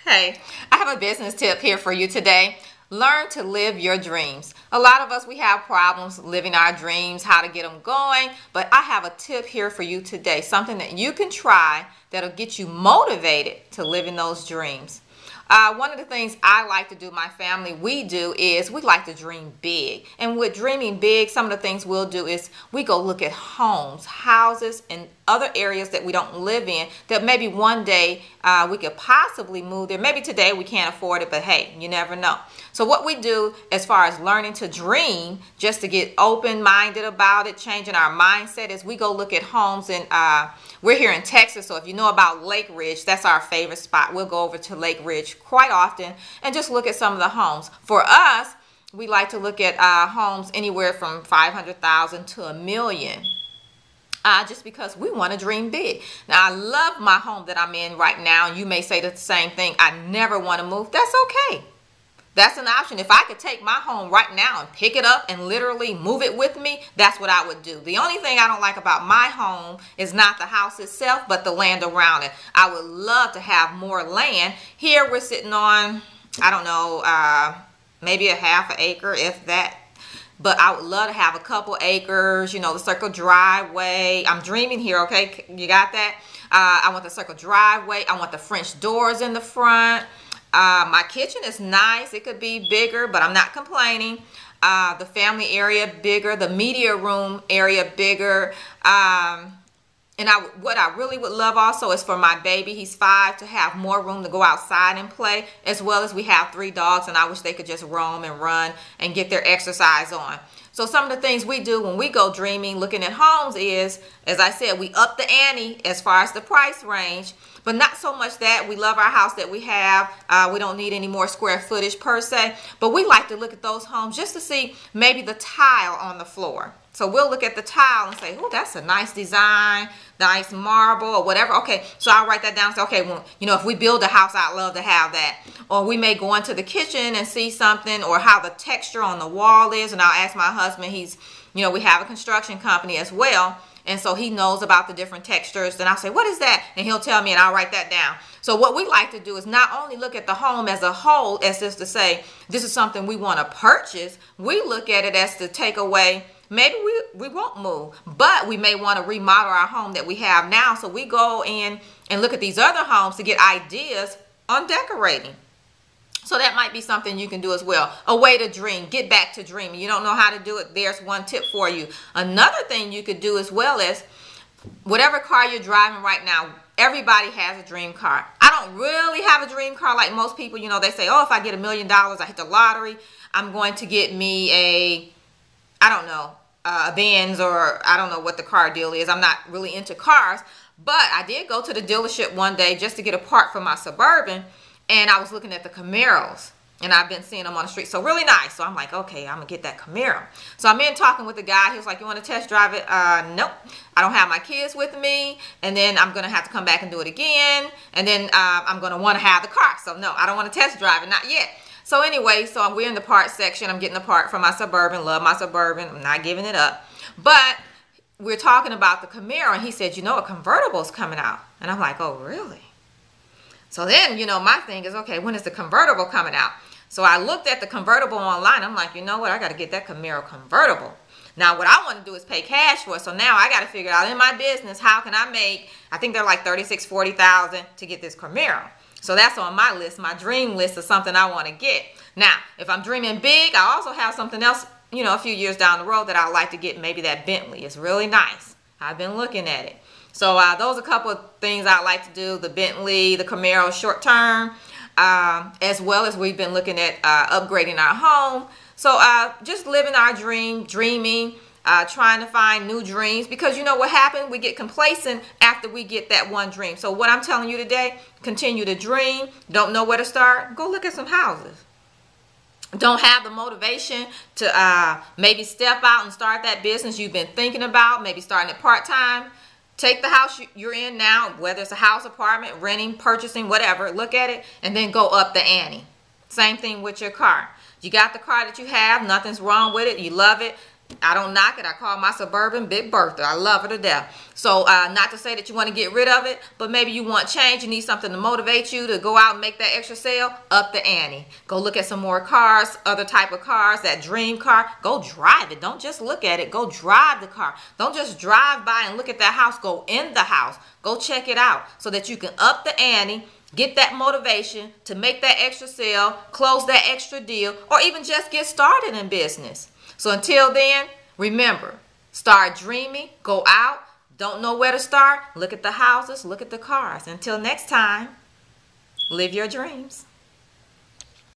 Hey, I have a business tip here for you today. Learn to live your dreams. A lot of us, we have problems living our dreams, how to get them going. But I have a tip here for you today. Something that you can try that'll get you motivated to living those dreams. One of the things I like to do, my family, we do is we like to dream big. And with dreaming big, some of the things we'll do is we go look at homes, houses, and other areas that we don't live in that maybe one day we could possibly move there. Maybe today we can't afford it, but hey, you never know. So what we do as far as learning to dream, just to get open-minded about it, changing our mindset, is we go look at homes. And we're here in Texas, so if you know about Lake Ridge, that's our favorite spot. We'll go over to Lake Ridge quite often and just look at some of the homes. For us, we like to look at homes anywhere from 500,000 to $1 million. Just because we want to dream big. Now, I love my home that I'm in right now. You may say the same thing. I never want to move. That's okay. That's an option. If I could take my home right now and pick it up and literally move it with me, that's what I would do. The only thing I don't like about my home is not the house itself, but the land around it. I would love to have more land. Here we're sitting on, I don't know, maybe a half an acre, if that. But I would love to have a couple acres, you know, the circle driveway. I'm dreaming here, okay? You got that? I want the circle driveway. I want the French doors in the front. My kitchen is nice. It could be bigger, but I'm not complaining. The family area bigger. The media room area bigger. And what I really would love also is for my baby, he's 5, to have more room to go outside and play, as well as we have 3 dogs, and I wish they could just roam and run and get their exercise on. So some of the things we do when we go dreaming, looking at homes is, as I said, we up the ante as far as the price range, but not so much that. We love our house that we have. We don't need any more square footage per se, but we like to look at those homes just to see maybe the tile on the floor. So we'll look at the tile and say, oh, that's a nice design, nice marble or whatever. Okay, so I'll write that down and say, okay, well, you know, if we build a house, I'd love to have that. Or we may go into the kitchen and see something, or how the texture on the wall is. And I'll ask my husband, he's, you know, we have a construction company as well. And so he knows about the different textures. And I'll say, what is that? And he'll tell me, and I'll write that down. So what we like to do is not only look at the home as a whole, as just to say, this is something we want to purchase. We look at it as to take away, maybe we won't move, but we may want to remodel our home that we have now. So we go in and look at these other homes to get ideas on decorating. So that might be something you can do as well. A way to dream, get back to dreaming. You don't know how to do it, there's one tip for you. Another thing you could do as well is, whatever car you're driving right now, everybody has a dream car. I don't really have a dream car like most people. You know, they say, oh, if I get $1 million, I hit the lottery, I'm going to get me a, I don't know, a Benz, or I don't know what the car deal is. I'm not really into cars, but I did go to the dealership one day just to get a part for my Suburban, and I was looking at the Camaros, and I've been seeing them on the street. So really nice. So I'm like, okay, I'm gonna get that Camaro. So I'm in talking with the guy. He was like, you want to test drive it? Nope. I don't have my kids with me, and then I'm gonna have to come back and do it again, and then I'm gonna want to have the car. So no, I don't want to test drive it, not yet. So anyway, so we're in the parts section. I'm getting the part for my Suburban. Love my Suburban. I'm not giving it up. But we're talking about the Camaro, and he said, you know, a convertible is coming out. And I'm like, oh, really? So then, you know, my thing is, okay, when is the convertible coming out? So I looked at the convertible online. I'm like, you know what? I got to get that Camaro convertible. Now, what I want to do is pay cash for it. So now I got to figure out in my business, how can I make, I think they're like $36,000, $40,000 to get this Camaro. So that's on my list, my dream list of something I want to get. Now, if I'm dreaming big, I also have something else, you know, a few years down the road that I'd like to get, maybe that Bentley. It's really nice. I've been looking at it. So those are a couple of things I like to do, the Bentley, the Camaro short term, as well as we've been looking at upgrading our home. So just living our dream, dreaming, trying to find new dreams, because you know what happened? We get complacent after we get that one dream. So what I'm telling you today, continue to dream. Don't know where to start? Go look at some houses. Don't have the motivation to maybe step out and start that business you've been thinking about, maybe starting it part-time. Take the house you're in now, whether it's a house, apartment, renting, purchasing, whatever, look at it and then go up the ante. Same thing with your car. You got the car that you have, nothing's wrong with it, you love it. I don't knock it. I call my Suburban Big Bertha. I love her to death. So not to say that you want to get rid of it, but maybe you want change. You need something to motivate you to go out and make that extra sale. Up the ante. Go look at some more cars, other type of cars, that dream car. Go drive it. Don't just look at it. Go drive the car. Don't just drive by and look at that house. Go in the house. Go check it out so that you can up the ante. Get that motivation to make that extra sale, close that extra deal, or even just get started in business. So until then, remember, start dreaming, go out, don't know where to start, look at the houses, look at the cars. Until next time, live your dreams.